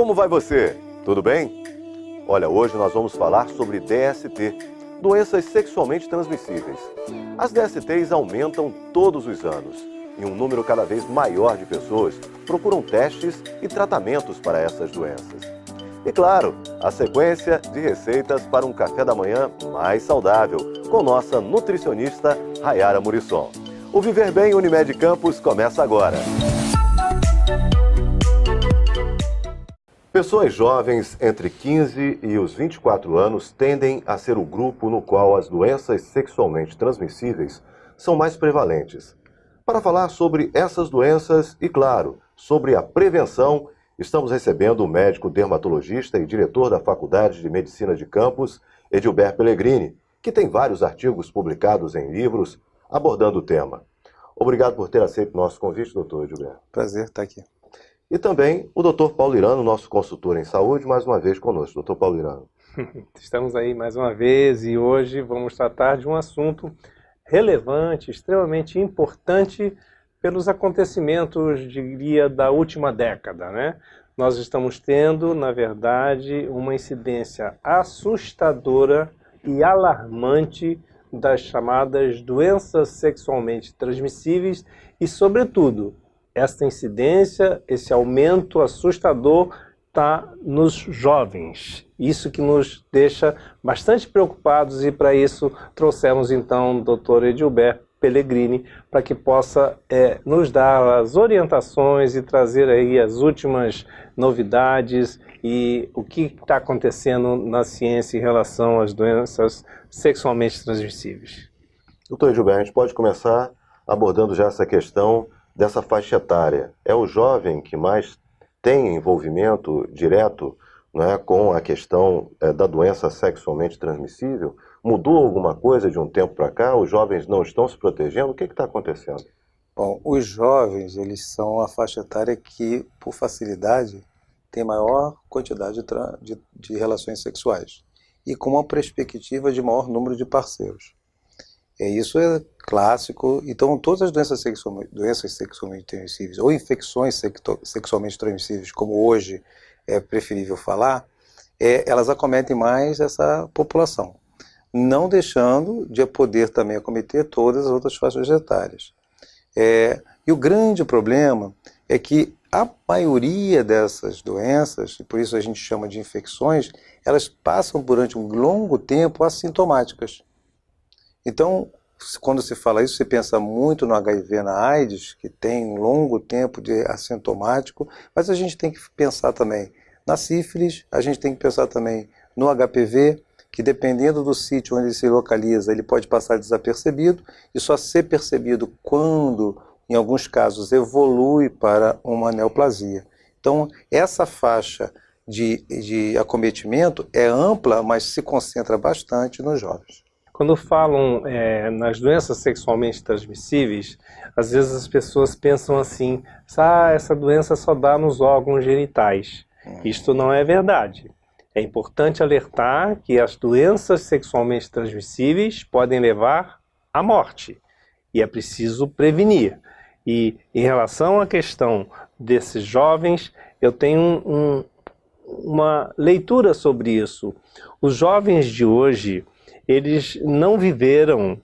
como vai você? Tudo bem? Olha, hoje nós vamos falar sobre DST, doenças sexualmente transmissíveis. As DSTs aumentam todos os anos e um número cada vez maior de pessoas procuram testes e tratamentos para essas doenças. E claro, a sequência de receitas para um café da manhã mais saudável com nossa nutricionista Rayara Murisson. O Viver Bem Unimed Campos começa agora. Pessoas jovens entre 15 e os 24 anos tendem a ser o grupo no qual as doenças sexualmente transmissíveis são mais prevalentes. Para falar sobre essas doenças e, claro, sobre a prevenção, estamos recebendo o médico dermatologista e diretor da Faculdade de Medicina de Campos, Edilber Pellegrini, que tem vários artigos publicados em livros abordando o tema. Obrigado por ter aceito nosso convite, doutor Edilber. Prazer estar aqui. E também o Dr. Paulo Irano, nosso consultor em saúde, mais uma vez conosco. Dr. Paulo Irano. Estamos aí mais uma vez e hoje vamos tratar de um assunto relevante, extremamente importante pelos acontecimentos, diria, da última década, né? Nós estamos tendo, na verdade, uma incidência assustadora e alarmante das chamadas doenças sexualmente transmissíveis e, sobretudo, esta incidência, esse aumento assustador está nos jovens. Isso que nos deixa bastante preocupados e para isso trouxemos então o Dr. Edilber Pellegrini para que possa nos dar as orientações e trazer aí as últimas novidades e o que está acontecendo na ciência em relação às doenças sexualmente transmissíveis. Doutor Edilber, a gente pode começar abordando já essa questão dessa faixa etária. É o jovem que mais tem envolvimento direto, né, com a questão da doença sexualmente transmissível? Mudou alguma coisa de um tempo para cá? Os jovens não estão se protegendo? O que está acontecendo? Bom, os jovens, eles são a faixa etária que, por facilidade, tem maior quantidade de relações sexuais e com uma perspectiva de maior número de parceiros. Isso é clássico. Então, todas as doenças sexualmente transmissíveis ou infecções sexualmente transmissíveis, como hoje é preferível falar, elas acometem mais essa população, não deixando de poder também acometer todas as outras faixas etárias. E o grande problema é que a maioria dessas doenças, e por isso a gente chama de infecções, elas passam durante um longo tempo assintomáticas. Então, quando se fala isso, se pensa muito no HIV, na AIDS, que tem um longo tempo de assintomático, mas a gente tem que pensar também na sífilis, a gente tem que pensar também no HPV, que dependendo do sítio onde ele se localiza, ele pode passar desapercebido e só ser percebido quando, em alguns casos, evolui para uma neoplasia. Então, essa faixa de acometimento é ampla, mas se concentra bastante nos jovens. Quando falam nas doenças sexualmente transmissíveis, às vezes as pessoas pensam assim, essa doença só dá nos órgãos genitais. Isto não é verdade. É importante alertar que as doenças sexualmente transmissíveis podem levar à morte e é preciso prevenir. E em relação à questão desses jovens, eu tenho uma leitura sobre isso. Os jovens de hoje, eles não viveram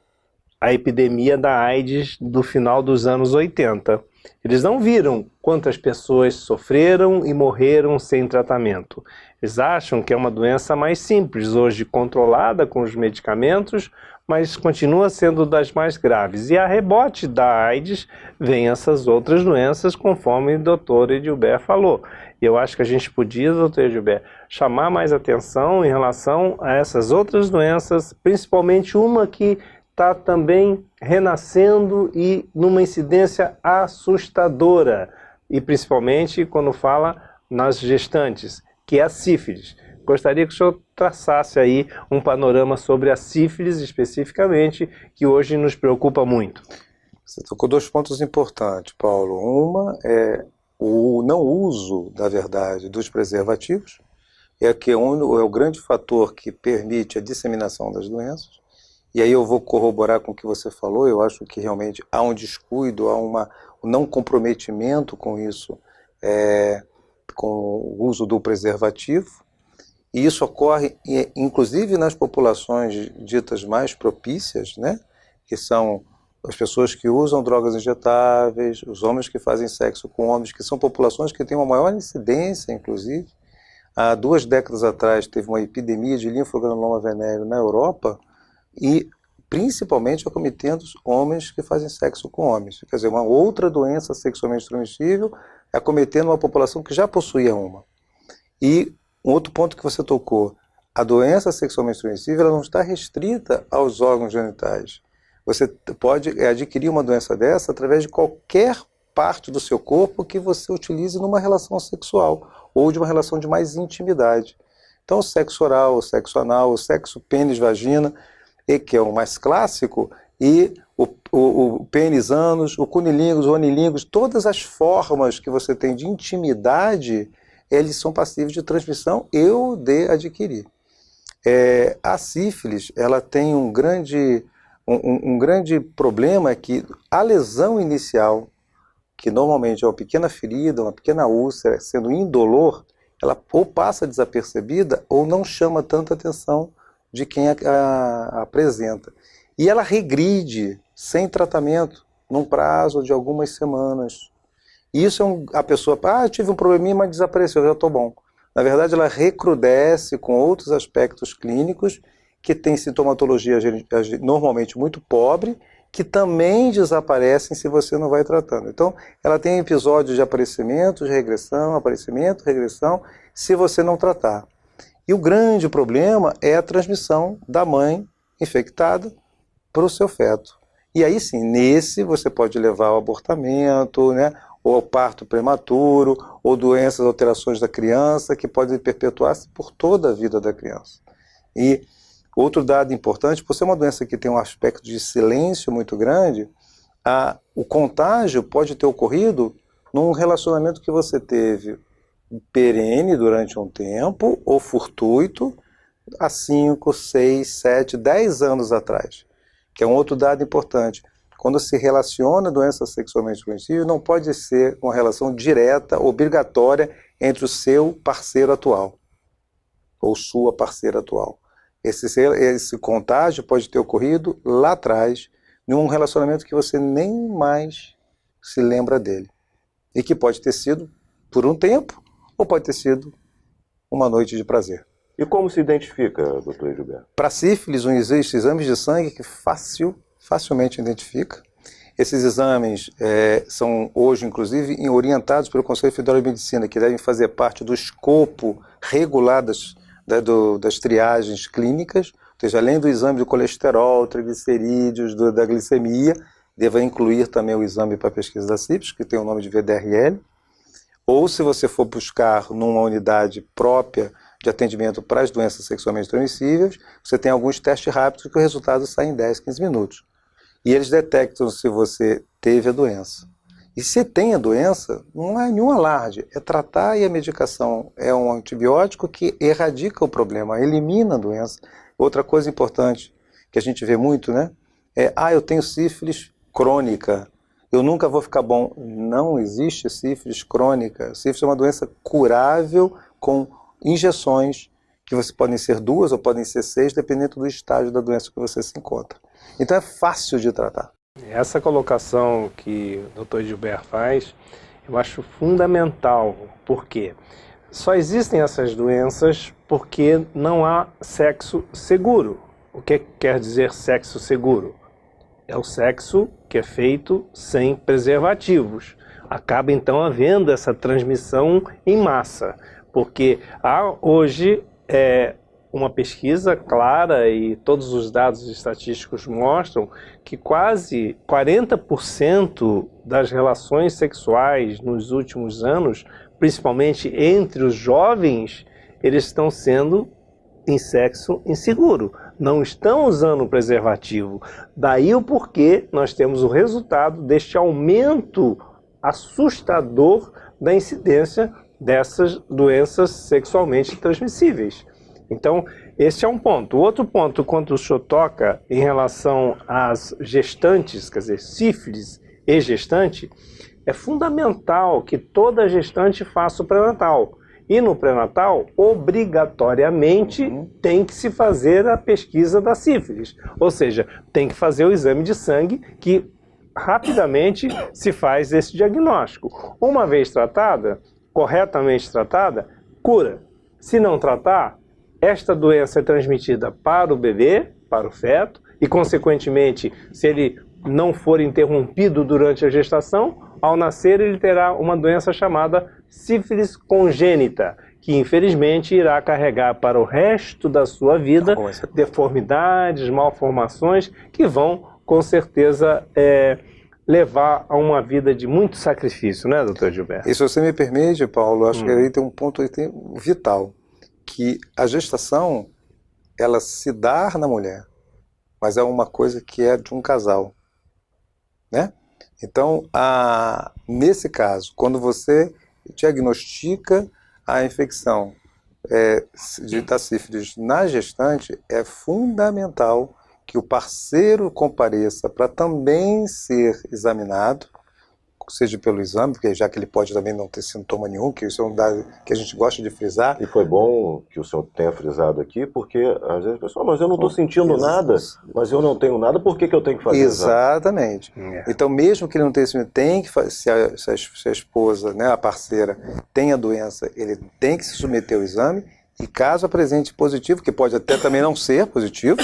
a epidemia da AIDS do final dos anos 80. Eles não viram quantas pessoas sofreram e morreram sem tratamento. Eles acham que é uma doença mais simples, hoje controlada com os medicamentos, mas continua sendo das mais graves. E a rebote da AIDS vem essas outras doenças, conforme o doutor Edilber falou. E eu acho que a gente podia, doutor Edilber, chamar mais atenção em relação a essas outras doenças, principalmente uma que está também renascendo e numa incidência assustadora, e principalmente quando fala nas gestantes, que é a sífilis. Gostaria que o senhor traçasse aí um panorama sobre a sífilis especificamente, que hoje nos preocupa muito. Você tocou dois pontos importantes, Paulo. Uma é o não uso, na verdade, dos preservativos, é o grande fator que permite a disseminação das doenças. E aí eu vou corroborar com o que você falou. Eu acho que realmente há um descuido, há um não comprometimento com isso com o uso do preservativo, e isso ocorre inclusive nas populações ditas mais propícias, né? Que são as pessoas que usam drogas injetáveis, os homens que fazem sexo com homens, que são populações que têm uma maior incidência, inclusive. Há 2 décadas atrás teve uma epidemia de linfogranuloma venéreo na Europa, e principalmente acometendo os homens que fazem sexo com homens. Quer dizer, uma outra doença sexualmente transmissível acometendo uma população que já possuía uma. E um outro ponto que você tocou, a doença sexualmente transmissível ela não está restrita aos órgãos genitais. Você pode adquirir uma doença dessa através de qualquer parte do seu corpo que você utilize numa relação sexual ou de uma relação de mais intimidade. Então, o sexo oral, o sexo anal, o sexo pênis-vagina, que é o mais clássico, e o pênis-ânus, o cunilingus, o anilingus, todas as formas que você tem de intimidade, eles são passíveis de transmissão e de adquirir. A sífilis, ela tem um grande problema, que a lesão inicial, que normalmente é uma pequena ferida, uma pequena úlcera, sendo indolor, ela ou passa desapercebida ou não chama tanta atenção de quem a apresenta. E ela regride sem tratamento, num prazo de algumas semanas. Isso a pessoa, eu tive um probleminha, mas desapareceu, já estou bom. Na verdade, ela recrudesce com outros aspectos clínicos, que tem sintomatologia normalmente muito pobre, que também desaparecem se você não vai tratando. Então, ela tem episódios de aparecimento, regressão, se você não tratar. E o grande problema é a transmissão da mãe infectada para o seu feto. E aí sim, nesse você pode levar ao abortamento, né, ou ao parto prematuro, ou doenças, alterações da criança, que podem perpetuar-se por toda a vida da criança. E outro dado importante, por ser uma doença que tem um aspecto de silêncio muito grande, o contágio pode ter ocorrido num relacionamento que você teve perene durante um tempo, ou fortuito, há 5, 6, 7, 10 anos atrás, que é um outro dado importante. Quando se relaciona doença sexualmente transmissível, não pode ser uma relação direta, obrigatória, entre o seu parceiro atual, ou sua parceira atual. Esse contágio pode ter ocorrido lá atrás, num relacionamento que você nem mais se lembra dele. E que pode ter sido por um tempo, ou pode ter sido uma noite de prazer. E como se identifica, doutor Gilberto? Para sífilis, existem exames de sangue que facilmente identifica. Esses exames são hoje, inclusive, orientados pelo Conselho Federal de Medicina, que devem fazer parte do escopo regular das triagens clínicas, ou seja, além do exame do colesterol, triglicerídeos, da glicemia, deva incluir também o exame para pesquisa da sífilis, que tem o nome de VDRL, ou se você for buscar numa unidade própria de atendimento para as doenças sexualmente transmissíveis, você tem alguns testes rápidos que o resultado sai em 10, 15 minutos. E eles detectam se você teve a doença. E se tem a doença, não é nenhum alarde, é tratar, e a medicação é um antibiótico que erradica o problema, elimina a doença. Outra coisa importante que a gente vê muito, né? Eu tenho sífilis crônica, eu nunca vou ficar bom. Não existe sífilis crônica. Sífilis é uma doença curável com injeções, que podem ser 2 ou podem ser 6, dependendo do estágio da doença que você se encontra. Então é fácil de tratar. Essa colocação que o Dr. Gilberto faz, eu acho fundamental, porque só existem essas doenças porque não há sexo seguro. O que quer dizer sexo seguro? É o sexo que é feito sem preservativos. Acaba então havendo essa transmissão em massa, porque há hoje uma pesquisa clara, e todos os dados estatísticos mostram que quase 40% das relações sexuais nos últimos anos, principalmente entre os jovens, eles estão sendo em sexo inseguro, não estão usando o preservativo. Daí o porquê nós temos o resultado deste aumento assustador da incidência dessas doenças sexualmente transmissíveis. Então, esse é um ponto. O outro ponto, quando o senhor toca em relação às gestantes, quer dizer, sífilis e gestante, é fundamental que toda gestante faça o pré-natal. E no pré-natal, obrigatoriamente, tem que se fazer a pesquisa da sífilis. Ou seja, tem que fazer o exame de sangue que rapidamente se faz esse diagnóstico. Uma vez tratada, corretamente tratada, cura. Se não tratar, esta doença é transmitida para o bebê, para o feto, e consequentemente, se ele não for interrompido durante a gestação, ao nascer ele terá uma doença chamada sífilis congênita, que infelizmente irá carregar para o resto da sua vida deformidades, malformações que vão com certeza levar a uma vida de muito sacrifício, né, doutor Gilberto? E se você me permite, Paulo, acho que aí tem um ponto vital, que a gestação, ela se dá na mulher, mas é uma coisa que é de um casal, né? Então, nesse caso, quando você diagnostica a infecção da sífilis na gestante, é fundamental que o parceiro compareça para também ser examinado, seja pelo exame, porque já que ele pode também não ter sintoma nenhum, que isso é um dado que a gente gosta de frisar. E foi bom que o senhor tenha frisado aqui, porque às vezes o pessoal, mas eu não estou sentindo nada, mas eu não tenho nada, por que eu tenho que fazer Exatamente. Então, mesmo que ele não tenha esse tem que se a esposa, né, a parceira, tem a doença, ele tem que se submeter ao exame, e caso apresente positivo, que pode até também não ser positivo,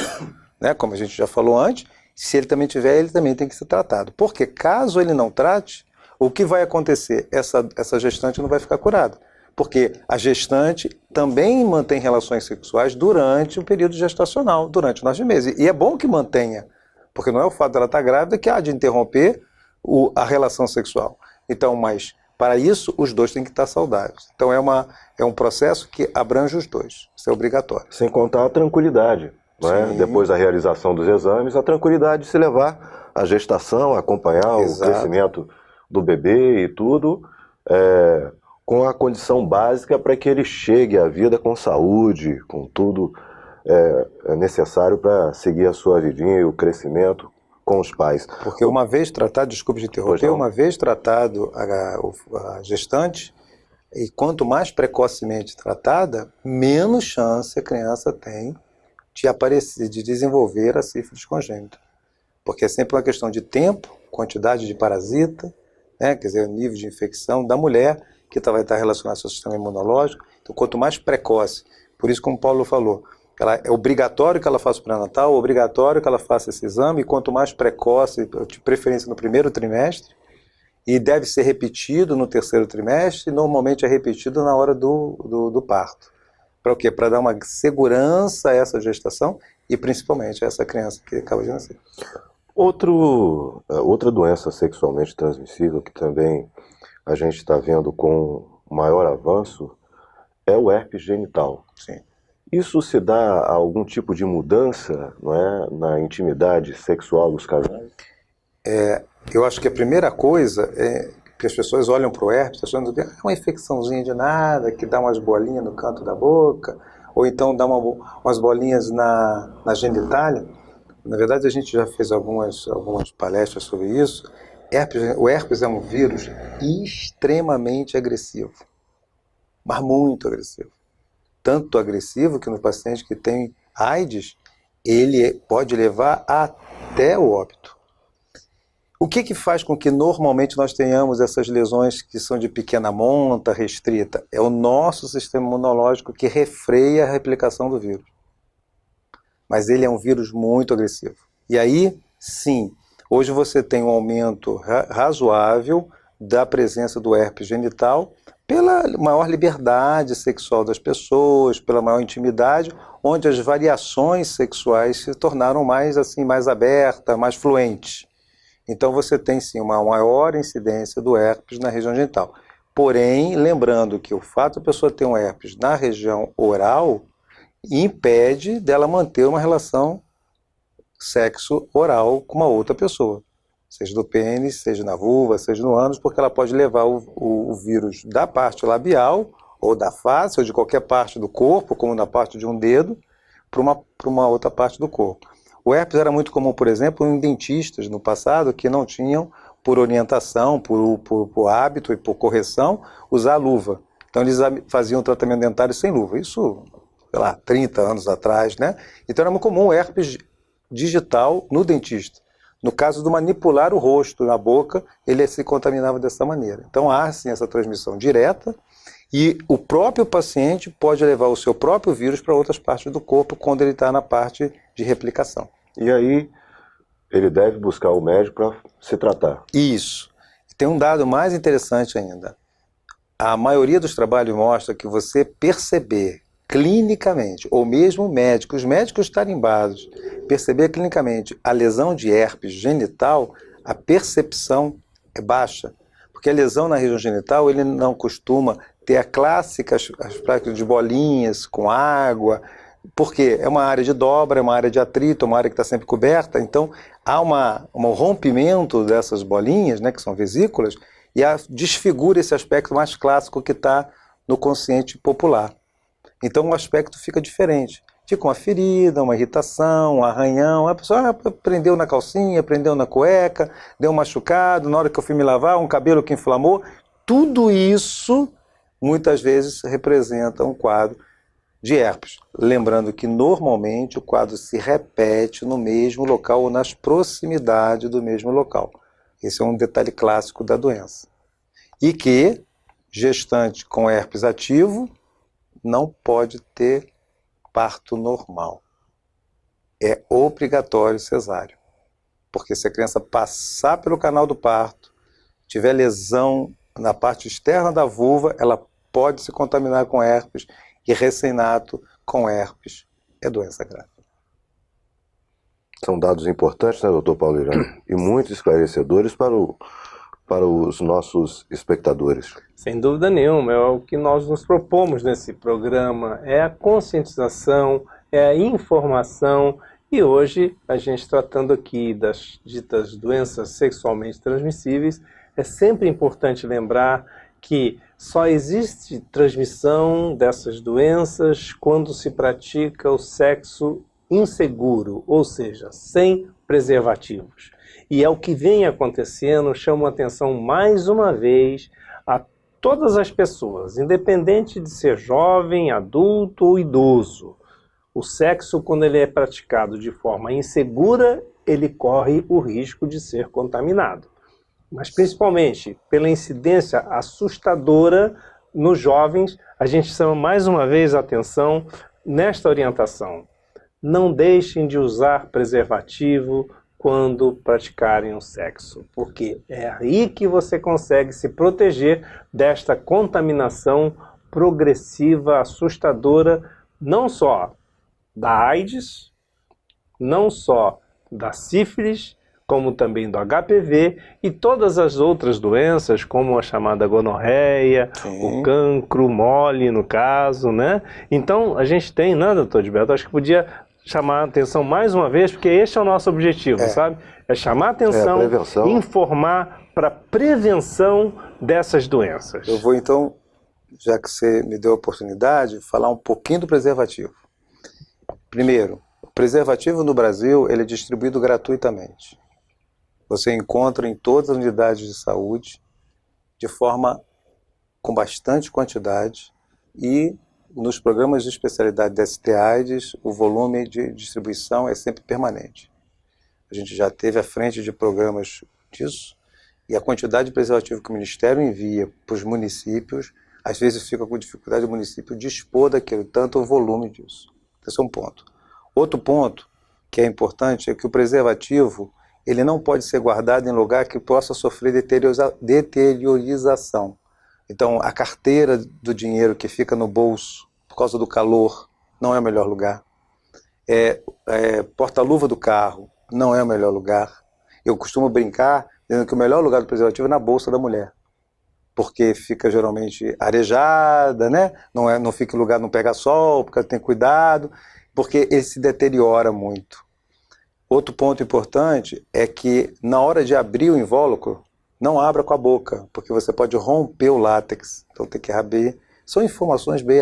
né, como a gente já falou antes, se ele também tiver, ele também tem que ser tratado. Porque caso ele não trate, o que vai acontecer? Essa gestante não vai ficar curada. Porque a gestante também mantém relações sexuais durante o período gestacional, durante os 9 meses. E é bom que mantenha, porque não é o fato dela estar grávida que há de interromper a relação sexual. Então, mas para isso, os dois têm que estar saudáveis. Então é um processo que abrange os dois. Isso é obrigatório. Sem contar a tranquilidade. Não é? Depois da realização dos exames, a tranquilidade de se levar à gestação, acompanhar o crescimento do bebê e tudo, com a condição básica para que ele chegue à vida com saúde, com tudo necessário para seguir a sua vidinha e o crescimento com os pais. Porque uma vez tratado, desculpe de interromper, uma vez tratado a gestante, e quanto mais precocemente tratada, menos chance a criança tem de aparecer, de desenvolver a sífilis congênita. Porque é sempre uma questão de tempo, quantidade de parasita, né, quer dizer, o nível de infecção da mulher, que vai estar relacionado ao seu sistema imunológico. Então, quanto mais precoce, por isso, como o Paulo falou, é obrigatório que ela faça o pré-natal, obrigatório que ela faça esse exame, e quanto mais precoce, de preferência no primeiro trimestre, e deve ser repetido no terceiro trimestre, e normalmente é repetido na hora do parto. Para o quê? Para dar uma segurança a essa gestação e principalmente a essa criança que acaba de nascer. Outra doença sexualmente transmissível que também a gente está vendo com maior avanço é o herpes genital. Sim. Isso se dá a algum tipo de mudança, não é, na intimidade sexual dos casais? Eu acho que a primeira coisa é que as pessoas olham para o herpes achando que é uma infecçãozinha de nada, que dá umas bolinhas no canto da boca, ou então dá umas bolinhas na genitália. Na verdade, a gente já fez algumas palestras sobre isso. O herpes é um vírus extremamente agressivo, mas muito agressivo. Tanto agressivo que no paciente que tem AIDS, ele pode levar até o óbito. O que faz com que normalmente nós tenhamos essas lesões que são de pequena monta, restrita? É o nosso sistema imunológico que refreia a replicação do vírus. Mas ele é um vírus muito agressivo. E aí, sim, hoje você tem um aumento razoável da presença do herpes genital pela maior liberdade sexual das pessoas, pela maior intimidade, onde as variações sexuais se tornaram mais abertas, mais fluentes. Então você tem sim uma maior incidência do herpes na região genital. Porém, lembrando que o fato da pessoa ter um herpes na região oral impede dela manter uma relação sexo oral com uma outra pessoa, seja do pênis, seja na vulva, seja no ânus, porque ela pode levar o vírus da parte labial, ou da face, ou de qualquer parte do corpo, como na parte de um dedo, para uma outra parte do corpo. O herpes era muito comum, por exemplo, em dentistas no passado que não tinham por orientação, por hábito e por correção, usar a luva. Então eles faziam tratamento dentário sem luva. Isso, sei lá, 30 anos atrás, né? Então era muito comum o herpes digital no dentista. No caso do manipular o rosto na boca, ele se contaminava dessa maneira. Então há sim essa transmissão direta e o próprio paciente pode levar o seu próprio vírus para outras partes do corpo quando ele está na parte de replicação. E aí ele deve buscar o médico para se tratar. Isso. Tem um dado mais interessante ainda. A maioria dos trabalhos mostra que você perceber clinicamente, ou mesmo médicos, os médicos tarimbados, perceber clinicamente a lesão de herpes genital, a percepção é baixa. Porque a lesão na região genital, ele não costuma ter a clássica, as práticas de bolinhas com água, porque é uma área de dobra, é uma área de atrito, é uma área que está sempre coberta, então há um rompimento dessas bolinhas, né, que são vesículas, e desfigura esse aspecto mais clássico que está no consciente popular. Então o aspecto fica diferente. Fica uma ferida, uma irritação, um arranhão, a pessoa prendeu na calcinha, prendeu na cueca, deu um machucado, na hora que eu fui me lavar, um cabelo que inflamou. Tudo isso, muitas vezes, representa um quadro de herpes. Lembrando que, normalmente, o quadro se repete no mesmo local ou nas proximidades do mesmo local. Esse é um detalhe clássico da doença. E que gestante com herpes ativo não pode ter parto normal. É obrigatório cesáreo. Porque se a criança passar pelo canal do parto, tiver lesão na parte externa da vulva, ela pode se contaminar com herpes, e recém-nato com herpes é doença grave. São dados importantes, né, doutor Paulo Irã? E muito esclarecedores para os nossos espectadores. Sem dúvida nenhuma, é o que nós nos propomos nesse programa, é a conscientização, é a informação, e hoje a gente tratando aqui das ditas doenças sexualmente transmissíveis, é sempre importante lembrar que só existe transmissão dessas doenças quando se pratica o sexo inseguro, ou seja, sem preservativos. E é o que vem acontecendo, chamo a atenção mais uma vez a todas as pessoas, independente de ser jovem, adulto ou idoso. O sexo, quando ele é praticado de forma insegura, ele corre o risco de ser contaminado. Mas principalmente pela incidência assustadora nos jovens, a gente chama mais uma vez a atenção nesta orientação. Não deixem de usar preservativo quando praticarem o sexo, porque é aí que você consegue se proteger desta contaminação progressiva, assustadora, não só da AIDS, não só da sífilis, como também do HPV e todas as outras doenças, como a chamada gonorreia, o cancro mole, no caso, né? Então, a gente tem, né, doutor Gilberto? Acho que podia chamar a atenção mais uma vez, porque este é o nosso objetivo, sabe? É chamar a atenção, informar para prevenção dessas doenças. Eu vou, então, já que você me deu a oportunidade, falar um pouquinho do preservativo. Primeiro, o preservativo no Brasil, ele é distribuído gratuitamente. Você encontra em todas as unidades de saúde, de forma com bastante quantidade, e nos programas de especialidade da ST-AIDS, o volume de distribuição é sempre permanente. A gente já teve à frente de programas disso, e a quantidade de preservativo que o Ministério envia para os municípios, às vezes fica com dificuldade o município dispor daquilo, tanto o volume disso. Esse é um ponto. Outro ponto que é importante é que o preservativo ele não pode ser guardado em lugar que possa sofrer deteriorização. Então, a carteira do dinheiro que fica no bolso por causa do calor não é o melhor lugar. Porta-luva do carro não é o melhor lugar. Eu costumo brincar dizendo que o melhor lugar do preservativo é na bolsa da mulher, porque fica geralmente arejada, né? Não fica em lugar, não pega sol, porque tem cuidado, porque ele se deteriora muito. Outro ponto importante é que na hora de abrir o invólucro, não abra com a boca, porque você pode romper o látex, então tem que abrir. São informações bem,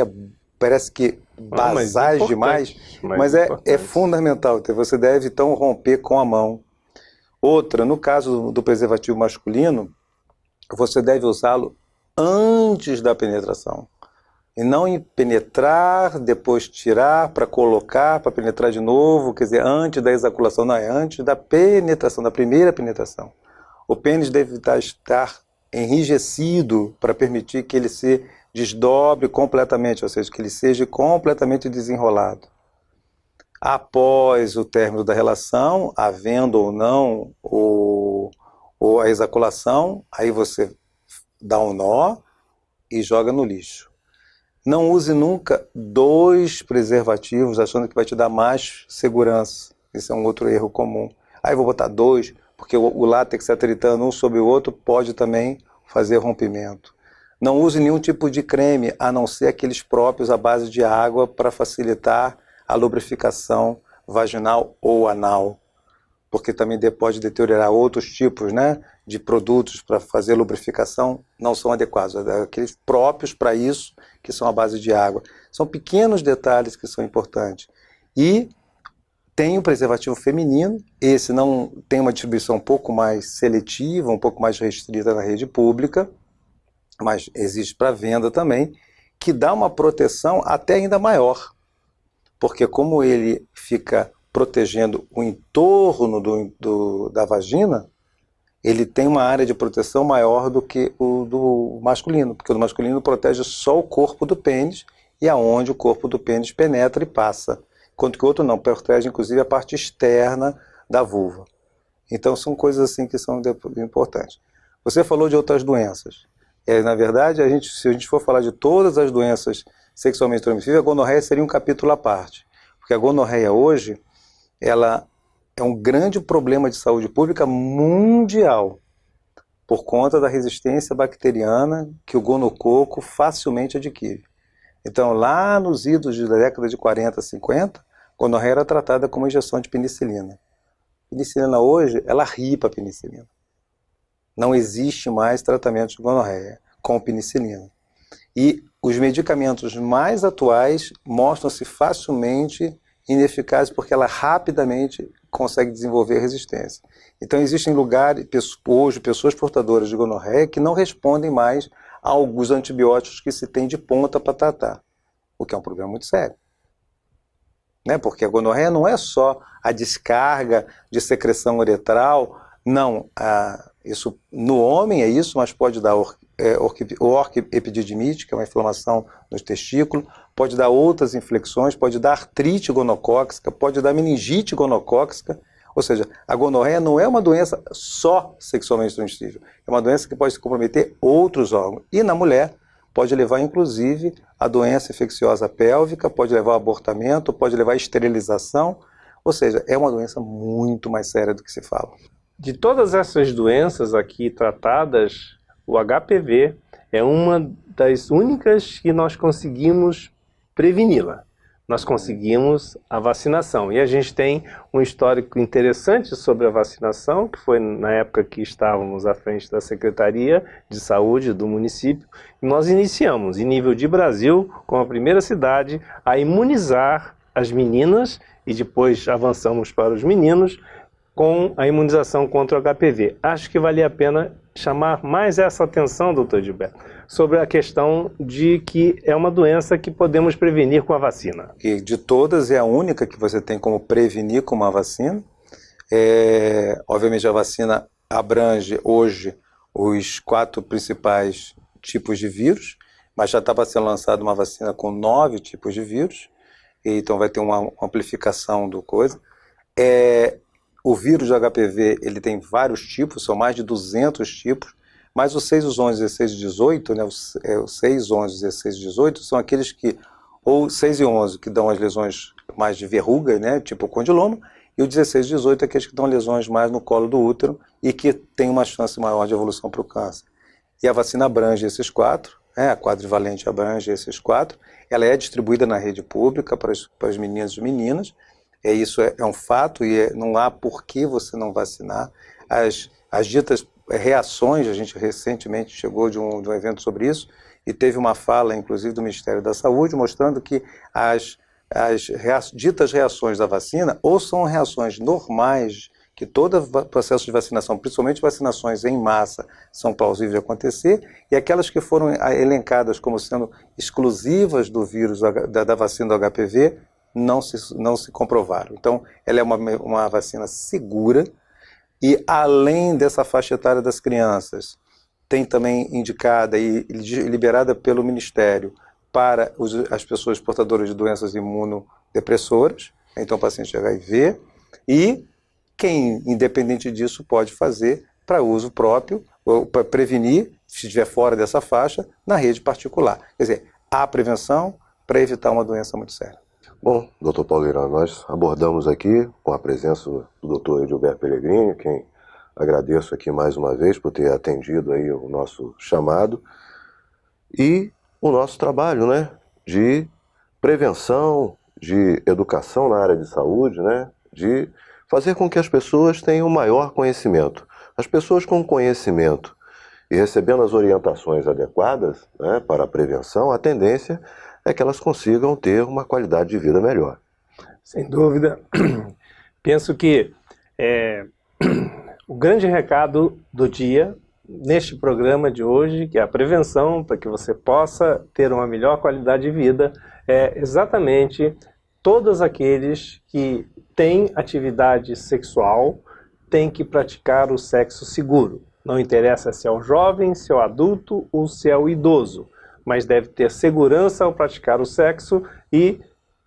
parece que basais demais, mas é fundamental. Você deve então romper com a mão. Outra, no caso do preservativo masculino, você deve usá-lo antes da penetração. E não em penetrar, depois tirar, para colocar, para penetrar de novo, quer dizer, antes da ejaculação, não, é antes da penetração, da primeira penetração. O pênis deve estar enrijecido para permitir que ele se desdobre completamente, ou seja, que ele seja completamente desenrolado. Após o término da relação, havendo ou não ou a ejaculação, aí você dá um nó e joga no lixo. Não use nunca 2 preservativos achando que vai te dar mais segurança. Esse é um outro erro comum. Aí vou botar 2, porque o látex atritando um sobre o outro pode também fazer rompimento. Não use nenhum tipo de creme, a não ser aqueles próprios à base de água para facilitar a lubrificação vaginal ou anal, porque também pode deteriorar outros tipos, né, de produtos para fazer lubrificação, não são adequados. Aqueles próprios para isso, que são à base de água. São pequenos detalhes que são importantes. E tem o preservativo feminino, esse não tem uma distribuição um pouco mais seletiva, um pouco mais restrita na rede pública, mas existe para venda também, que dá uma proteção até ainda maior. Porque como ele fica protegendo o entorno da vagina, ele tem uma área de proteção maior do que o do masculino, porque o do masculino protege só o corpo do pênis e aonde o corpo do pênis penetra e passa, enquanto que o outro não, protege inclusive a parte externa da vulva. Então são coisas assim que são importantes. Você falou de outras doenças. Na verdade, se a gente for falar de todas as doenças sexualmente transmissíveis, a gonorreia seria um capítulo à parte, porque a gonorreia hoje, ela é um grande problema de saúde pública mundial, por conta da resistência bacteriana que o gonococo facilmente adquire. Então, lá nos idos da década de 40, 50, a gonorreia era tratada como injeção de penicilina. A penicilina hoje, ela ripa a penicilina. Não existe mais tratamento de gonorreia com penicilina. E os medicamentos mais atuais mostram-se facilmente ineficazes porque ela rapidamente consegue desenvolver resistência. Então existem lugares, hoje, pessoas portadoras de gonorreia que não respondem mais a alguns antibióticos que se tem de ponta para tratar, o que é um problema muito sério. Né? Porque a gonorreia não é só a descarga de secreção uretral, não, isso no homem é isso, mas pode dar orquiepididimite, que é uma inflamação nos testículos, pode dar outras infecções, pode dar artrite gonocócica, pode dar meningite gonocócica, ou seja, a gonorreia não é uma doença só sexualmente transmissível, é uma doença que pode comprometer outros órgãos, e na mulher pode levar inclusive a doença infecciosa pélvica, pode levar ao abortamento, pode levar à esterilização, ou seja, é uma doença muito mais séria do que se fala. De todas essas doenças aqui tratadas, o HPV é uma das únicas que nós conseguimos preveni-la. Nós conseguimos a vacinação. E a gente tem um histórico interessante sobre a vacinação, que foi na época que estávamos à frente da Secretaria de Saúde do município. E nós iniciamos, em nível de Brasil, como a primeira cidade, a imunizar as meninas e depois avançamos para os meninos com a imunização contra o HPV. Acho que valia a pena chamar mais essa atenção, doutor Gilberto, sobre a questão de que é uma doença que podemos prevenir com a vacina. E de todas é a única que você tem como prevenir com uma vacina. Obviamente a vacina abrange hoje os 4 principais tipos de vírus, mas já está para ser lançada uma vacina com 9 tipos de vírus, então vai ter uma amplificação do coisa. O vírus de HPV, ele tem vários tipos, são mais de 200 tipos, mas o 6, os 11, 16 e 18, né, o 6, 11, 16 e 18 são aqueles que, ou 6 e 11, que dão as lesões mais de verruga, né, tipo condiloma, e o 16 e 18 é aqueles que dão lesões mais no colo do útero e que tem uma chance maior de evolução para o câncer. E a vacina abrange esses 4, a quadrivalente abrange esses 4, ela é distribuída na rede pública para as meninas e meninas. Isso é um fato e não há por que você não vacinar. As ditas reações, a gente recentemente chegou de um evento sobre isso e teve uma fala, inclusive, do Ministério da Saúde, mostrando que as ditas reações da vacina ou são reações normais que todo processo de vacinação, principalmente vacinações em massa, são plausíveis de acontecer, e aquelas que foram elencadas como sendo exclusivas do vírus da vacina do HPV não se comprovaram. Então, ela é uma vacina segura, e além dessa faixa etária das crianças, tem também indicada e liberada pelo Ministério para as pessoas portadoras de doenças imunodepressoras, então paciente HIV, e quem, independente disso, pode fazer para uso próprio, ou para prevenir, se estiver fora dessa faixa, na rede particular. Quer dizer, há prevenção para evitar uma doença muito séria. Bom, doutor Paulo Irã, nós abordamos aqui com a presença do doutor Edilberto Pellegrini, quem agradeço aqui mais uma vez por ter atendido aí o nosso chamado, e o nosso trabalho, né, de prevenção, de educação na área de saúde, né, de fazer com que as pessoas tenham maior conhecimento. As pessoas com conhecimento e recebendo as orientações adequadas, né, para a prevenção, a tendência é que elas consigam ter uma qualidade de vida melhor. Sem dúvida. Penso que o grande recado do dia, neste programa de hoje, que é a prevenção, para que você possa ter uma melhor qualidade de vida, é exatamente todos aqueles que têm atividade sexual têm que praticar o sexo seguro. Não interessa se é o jovem, se é o adulto ou se é o idoso, mas deve ter segurança ao praticar o sexo e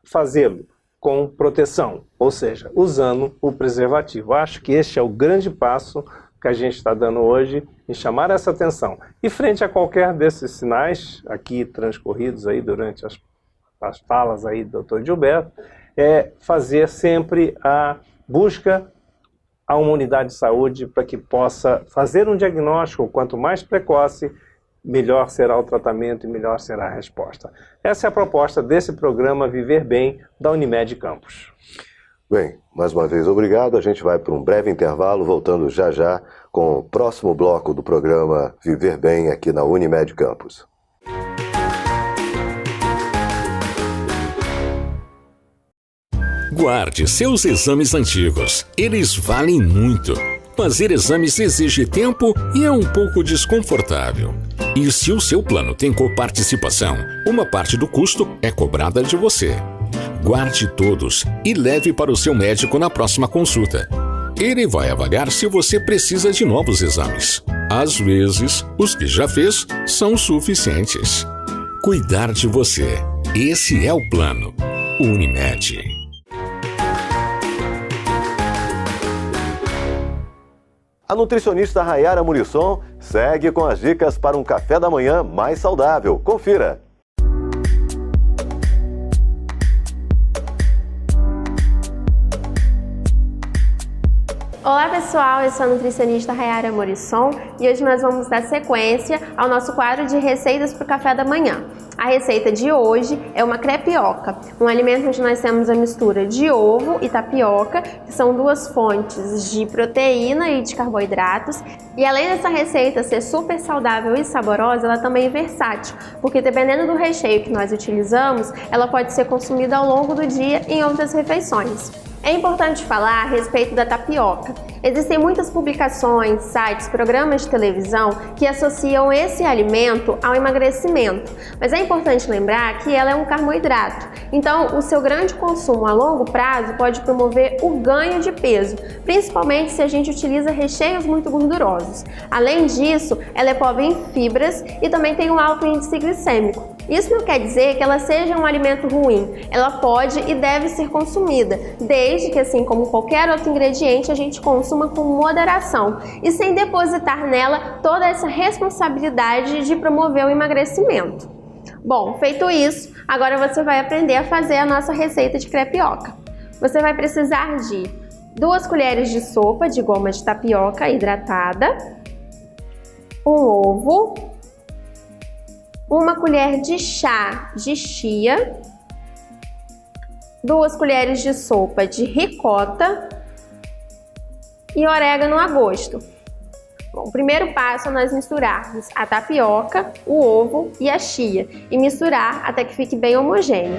fazê-lo com proteção, ou seja, usando o preservativo. Acho que este é o grande passo que a gente está dando hoje em chamar essa atenção. E frente a qualquer desses sinais aqui transcorridos aí durante as falas aí do Dr. Gilberto, é fazer sempre a busca a uma unidade de saúde para que possa fazer um diagnóstico, quanto mais precoce, melhor será o tratamento e melhor será a resposta. Essa é a proposta desse programa Viver Bem da Unimed Campos. Bem, mais uma vez obrigado. A gente vai para um breve intervalo, voltando já já com o próximo bloco do programa Viver Bem aqui na Unimed Campos. Guarde seus exames antigos. Eles valem muito. Fazer exames exige tempo e é um pouco desconfortável. E se o seu plano tem coparticipação, uma parte do custo é cobrada de você. Guarde todos e leve para o seu médico na próxima consulta. Ele vai avaliar se você precisa de novos exames. Às vezes, os que já fez são suficientes. Cuidar de você. Esse é o plano. Unimed. A nutricionista Rayara Murisson segue com as dicas para um café da manhã mais saudável. Confira! Olá pessoal, eu sou a nutricionista Rayara Murisson e hoje nós vamos dar sequência ao nosso quadro de receitas para o café da manhã. A receita de hoje é uma crepioca, um alimento onde nós temos a mistura de ovo e tapioca, que são duas fontes de proteína e de carboidratos. E além dessa receita ser super saudável e saborosa, ela também é versátil, porque dependendo do recheio que nós utilizamos, ela pode ser consumida ao longo do dia em outras refeições. É importante falar a respeito da tapioca. Existem muitas publicações, sites, programas de televisão que associam esse alimento ao emagrecimento, mas é importante lembrar que ela é um carboidrato, então o seu grande consumo a longo prazo pode promover o ganho de peso, principalmente se a gente utiliza recheios muito gordurosos. Além disso, ela é pobre em fibras e também tem um alto índice glicêmico. Isso não quer dizer que ela seja um alimento ruim, ela pode e deve ser consumida, desde que, assim como qualquer outro ingrediente, a gente consuma com moderação e sem depositar nela toda essa responsabilidade de promover o emagrecimento. Bom, feito isso, agora você vai aprender a fazer a nossa receita de crepioca. Você vai precisar de 2 colheres de sopa de goma de tapioca hidratada, um ovo, 1 colher de chá de chia, 2 colheres de sopa de ricota e orégano a gosto. Bom, o primeiro passo é nós misturarmos a tapioca, o ovo e a chia e misturar até que fique bem homogêneo.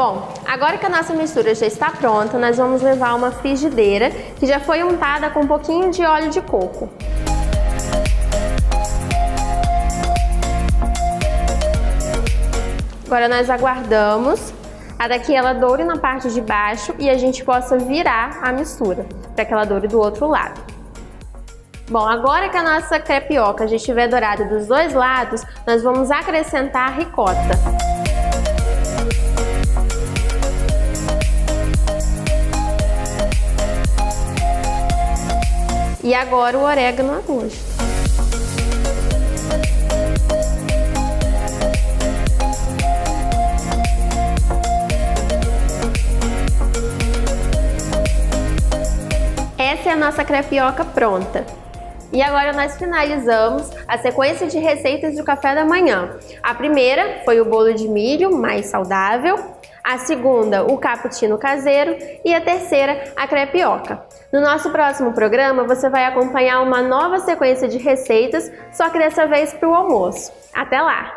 Bom, agora que a nossa mistura já está pronta, nós vamos levar a uma frigideira que já foi untada com um pouquinho de óleo de coco. Agora nós aguardamos até que ela doure na parte de baixo e a gente possa virar a mistura para que ela doure do outro lado. Bom, agora que a nossa crepioca já estiver dourada dos dois lados, nós vamos acrescentar a ricota. E agora o orégano a gosto. Essa é a nossa crepioca pronta. E agora nós finalizamos a sequência de receitas do café da manhã. A primeira foi o bolo de milho, mais saudável. A segunda, o cappuccino caseiro. E a terceira, a crepioca. No nosso próximo programa, você vai acompanhar uma nova sequência de receitas, só que dessa vez para o almoço. Até lá!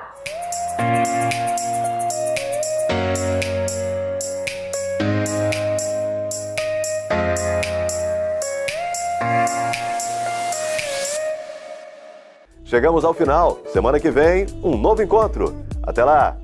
Chegamos ao final. Semana que vem, um novo encontro. Até lá!